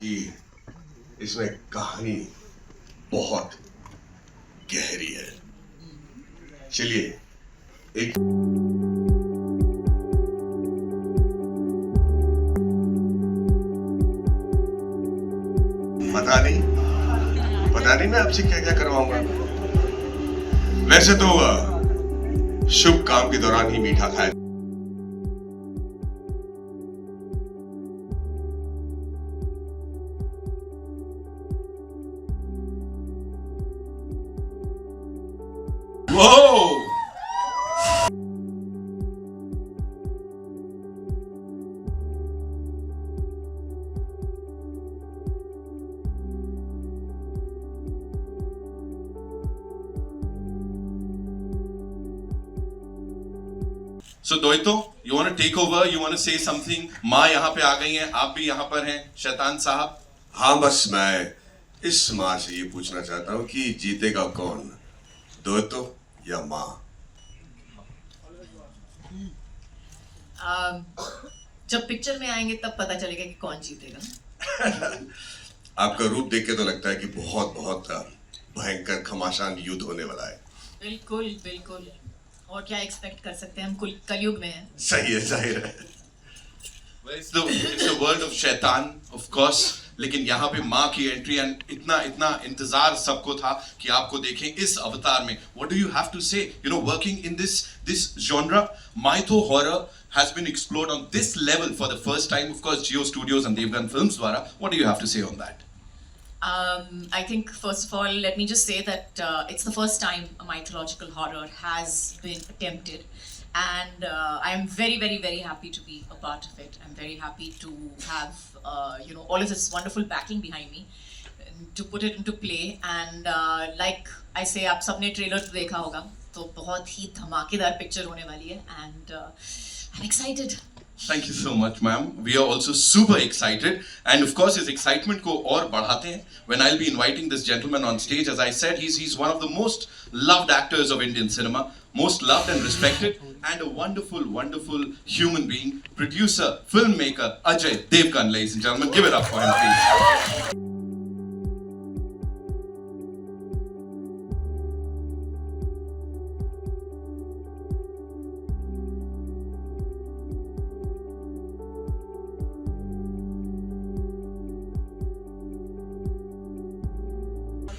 कि इसमें कहानी बहुत गहरी है। चलिए एक पता नहीं मैं आपसे क्या क्या करवाऊंगा। वैसे तो शुभ काम के दौरान ही मीठा खाया। Whoa! So दोस्तों, you want to take over? You want to say something? माँ यहाँ पे आ गई हैं, आप भी यहाँ पर हैं, शैतान साहब। हाँ, बस मैं इस माँ से ये पूछना चाहता हूँ कि जीतेगा कौन, दोस्तों या माँ? जब पिक्चर में आएंगे तब पता चलेगा कि कौन जीतेगा। आपका रूप देख के तो लगता है कि बहुत बहुत भयंकर घमासान युद्ध होने वाला है। बिल्कुल बिल्कुल, और क्या एक्सपेक्ट कर सकते हैं, हम कलयुग में हैं। सही है, जाहिर है। It's the world of शैतान, of course. लेकिन यहाँ पे माँ की एंट्री एंड इतना इंतजार सबको था कि आपको देखें इस अवतार में। What do you have to say? You know, working in this genre, mytho horror has been explored on this level for the first time. Of course, Jio Studios and Devgan Films द्वारा. What do you have to say on that? I think first of all, let me just say that it's the first time a mythological horror has been attempted, and I'm very, very, very happy to be a part of it. I'm very happy to have all of this wonderful backing behind me to put it into play. And like I say, आप सबने trailer तो देखा होगा, तो बहुत ही धमाकेदार picture होने वाली है, and I'm excited. Thank you so much, ma'am. We are also super excited, and of course, his excitement को और बढ़ाते हैं when I'll be inviting this gentleman on stage. As I said, he's one of the most loved actors of Indian cinema, most loved and respected, and a wonderful, wonderful human being, producer, filmmaker, Ajay Devgan, ladies and gentlemen. Give it up for him, please.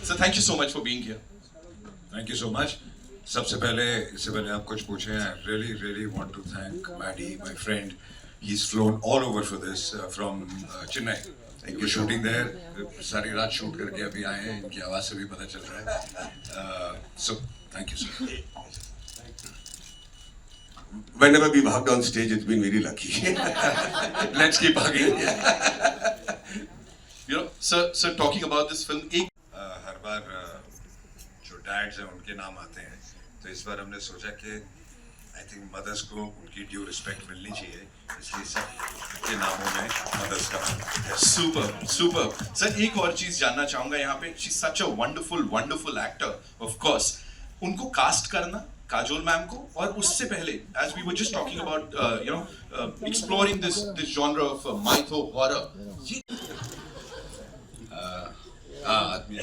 So thank you so much for being here. Thank you so much. सबसे पहले इससे पहले आप कुछ पूछें, I really want to thank Maddie, my friend. He's flown all over for this from Chennai. We're shooting there. सारी रात shoot करके अभी आए हैं. इनकी आवाज़ से भी पता चल रहा है. So thank you sir. Whenever we've hugged on stage, it's been very lucky. Let's keep hugging. You know, sir, talking about this film, हर बार जो डैड्स हैं उनके नाम आते हैं, तो इस बार हमने सोचा कि आई थिंक मदर्स को उनकी ड्यू रिस्पेक्ट मिलनी चाहिए, इसलिए सबके नामों में मदर्स का super. सर एक और चीज जानना चाहूंगा यहाँ पे, she's such a wonderful actor, of course. उनको कास्ट करना काजोल मैम को, और उससे पहले as we were just talking about exploring this genre of mytho horror, आदमी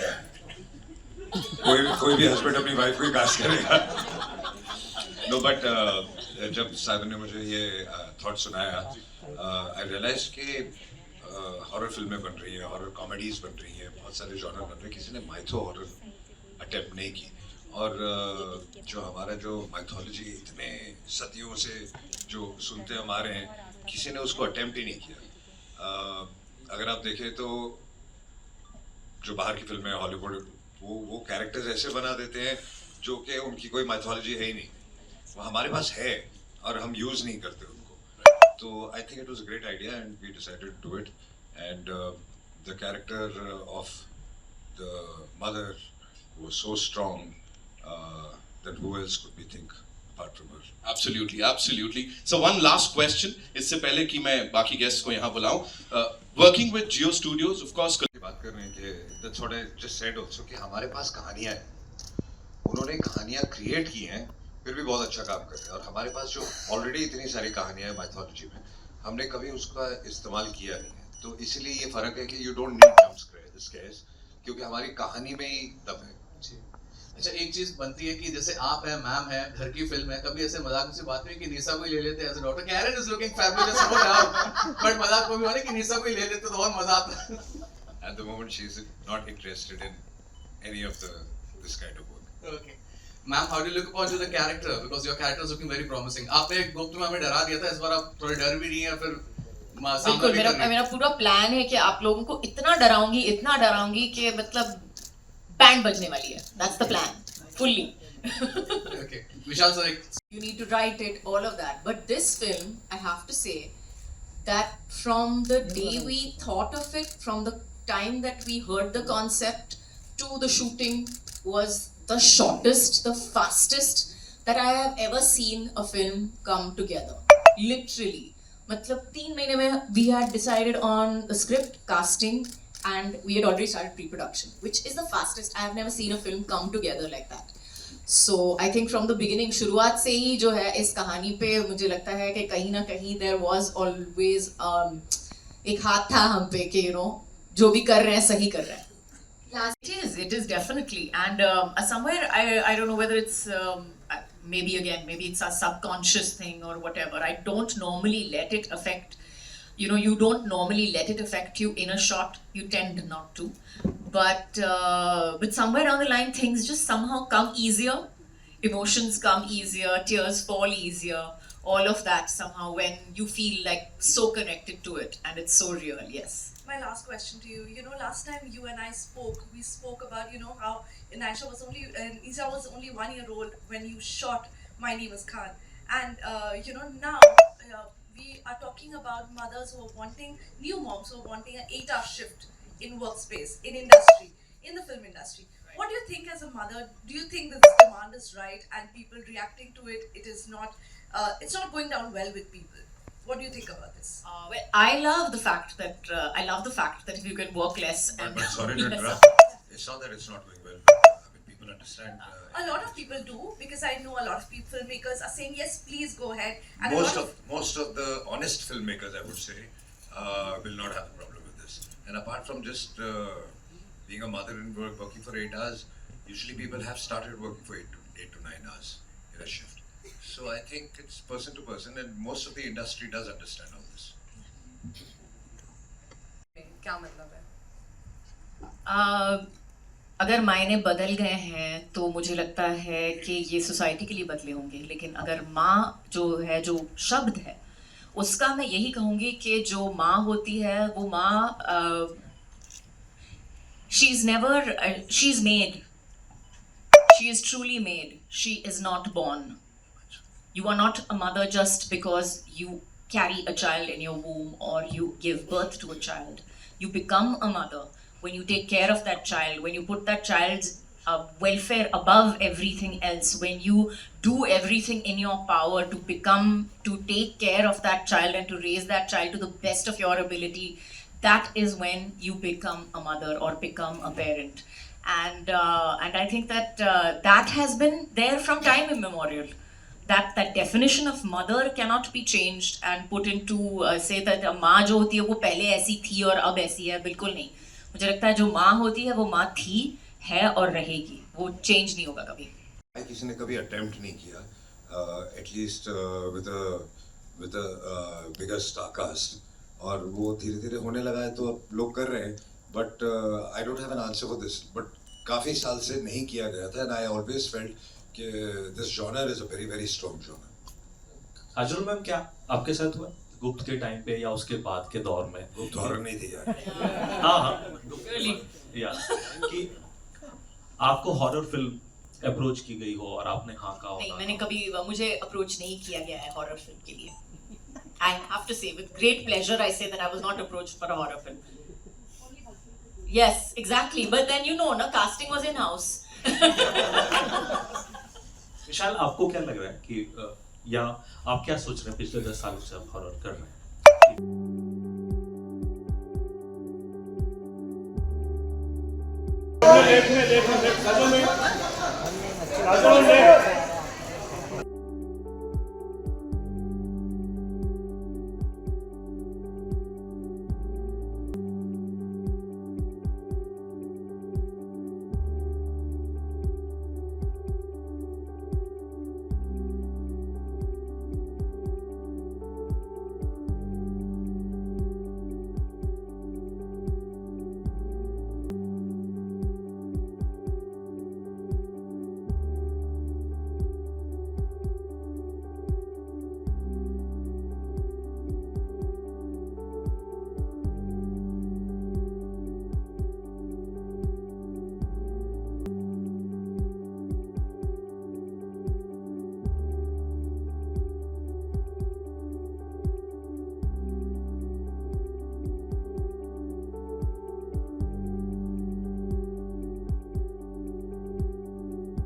कोई भी हस्बैंड अपनी वाइफ को ही कास्ट करेगा. नो बट जब साहिब ने मुझे ये थॉट सुनाया, आई रियलाइज कि हॉरर फिल्में बन रही हैं, हॉरर कॉमेडीज बन रही हैं, बहुत सारे जॉनर बन रहे हैं, किसी ने माइथो हॉरर अटेम्प्ट नहीं की. और जो हमारा जो माइथोलॉजी इतने सदियों से जो सुनते हम आ रहे हैं, किसी ने उसको अटेम्प्ट ही नहीं किया. अगर आप देखें तो जो बाहर की फिल्में हॉलीवुड वो कैरेक्टर्स ऐसे बना देते हैं जो कि उनकी कोई माइथोलॉजी है ही नहीं, वो हमारे पास है और हम यूज़ नहीं करते उनको. तो I think it was a great idea and we decided to do it. And the character of the mother was so strong that who else could be think apart from her. Absolutely. So one last question, इससे पहले कि मैं बाकी guest को यहाँ बुलाऊं, working with Jio Studios, of course. बात कर रहे हैं कि that's what I just said also कि हमारे पास कहानियाँ हैं, उन्होंने कहानियाँ क्रिएट की हैं, फिर भी बहुत अच्छा काम कर रहे हैं. और हमारे पास जो ऑलरेडी इतनी सारी कहानियाँ हैं माइथोलॉजी में, हमने कभी उसका इस्तेमाल किया नहीं है. तो इसलिए ये फर्क है कि you don't need jump scares, क्योंकि हमारी कहानी में ही दम है। अच्छा, एक चीज बनती है कि जैसे आप है, मैम है, घर की फिल्म है, कभी ऐसे मजाक से बात हुई कि निशा को ही ले लेते हैं as a doctor? Karan is looking fabulous, no doubt, but मजाक को भी होने कि निशा को ही ले लेते तो और मजा आता। At the moment she is not interested in any of this kind of work. Okay. Ma'am, how do you look upon to the character? Because your character is looking very promising. आपने गुप्त में हमें डरा दिया था, इस बार आप थोड़े डर भी नहीं है, फिर बिल्कुल, मेरा पूरा प्लान है कि आप लोगों को इतना डराऊंगी कि मतलब बैंड बजने वाली है. That's the plan, fully. Okay. Vishal sir, You need to write it, all of that. But this film, I have to say that from the day we thought of it, from the time that we heard the concept to the shooting, was the shortest, the fastest that I have ever seen a film come together. Literally. मतलब 3 महीने में we had decided on the script, casting, and we had already started pre-production, which is the fastest. I have never seen a film come together like that. So I think from the beginning, शुरुआत से ही जो है इस कहानी पे मुझे लगता है कि कहीं ना कहीं there was always एक हाथ था हम पे कि जो भी कर रहे हैं सही कर रहे हैं. It is definitely, and somewhere I don't know whether it's maybe it's a subconscious thing or whatever. I don't normally let it affect. You don't normally let it affect you in a shot. You tend not to, but somewhere down the line, things just somehow come easier. Emotions come easier. Tears fall easier. All of that somehow when you feel like so connected to it, and it's so real. Yes. My last question to you. Last time you and I spoke, we spoke about how Isha was only 1 year old when you shot My Name Is Khan, and now. We are talking about mothers who are wanting, new moms who are wanting an 8-hour shift in workspace, in industry, in the film industry. What do you think as a mother? Do you think that this demand is right and people reacting to it, it's not going down well with people? What do you think about this? Well, I love the fact that if you can work less and But sorry to interrupt, it's not that it's not going well. I mean, people understand. A lot of people do, because I know a lot of filmmakers are saying yes, please go ahead. And Most of the honest filmmakers, I would say, will not have a problem with this. And apart from just being a mother and working for 8 hours, usually people have started working for 8 to 9 hours in a shift. So I think it's person to person, and most of the industry does understand all this. क्या मतलब है? अगर मायने बदल गए हैं तो मुझे लगता है कि ये सोसाइटी के लिए बदले होंगे, लेकिन अगर माँ जो शब्द है उसका मैं यही कहूँगी कि जो माँ होती है वो माँ she is made, she is truly made, she is not born. You are not a mother just because you carry a child in your womb or you give birth to a child. You become a mother when you take care of that child, when you put that child's welfare above everything else, when you do everything in your power to take care of that child and to raise that child to the best of your ability, that is when you become a mother or become a parent. And I think that has been there from time immemorial. That definition of mother cannot be changed and put into say that माँ जो होती है वो पहले ऐसी थी और अब ऐसी है, बिल्कुल नहीं. मुझे लगता है जो माँ होती है वो माँ थी, है और रहेगी, वो चेंज नहीं होगा कभी. किसी ने कभी अटेम्प्ट नहीं किया, at least with a bigger star cast, और वो धीरे धीरे होने लगा है तो अब लोग कर रहे हैं. But I don't have an answer for this, but काफ़ी साल से नहीं किया गया था, एंड आई ऑलवेज फेल्ट कि this genre is a very very strong genre. Kajol ma'am, क्या आपके साथ हुआ गुप्त के टाइम पे या उसके बाद के दौर में? गुप्त हॉरर नहीं थी यार. हाँ या कि आपको हॉरर फिल्म अप्रोच की गई हो और आपने हाँ कहा हो? नहीं, मैंने कभी मुझे अप्रोच नहीं किया गया है हॉरर फिल्म के लिए. I have to say, with great pleasure, I say that I was not approached for a horror film. Yes, exactly. But then casting was in house. विशाल, आपको क्या लग रहा है कि या आप क्या सोच रहे हैं पिछले 10 सालों से आप हॉरर कर रहे हैं?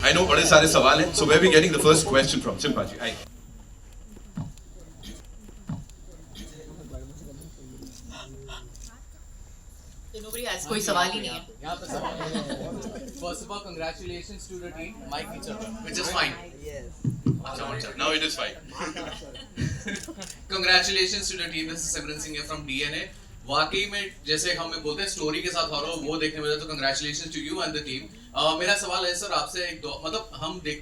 I know बड़े सारे सवाल हैं. So where are we getting the first question from? Simpa ji. Aye. Nobody has कोई सवाल ही नहीं है. यहाँ पे सवाल. First of all, congratulations to the team. Mike each other, which is fine. Now it is fine. Congratulations to the team. This is Simran Singh here from DNA. वाकई में जैसे हम बोलते हैं स्टोरी के साथ हॉरर वो देखने मिला तो congratulations to you and the team. मेरा सवाल है सर आपसे एक दो मतलब हम देखते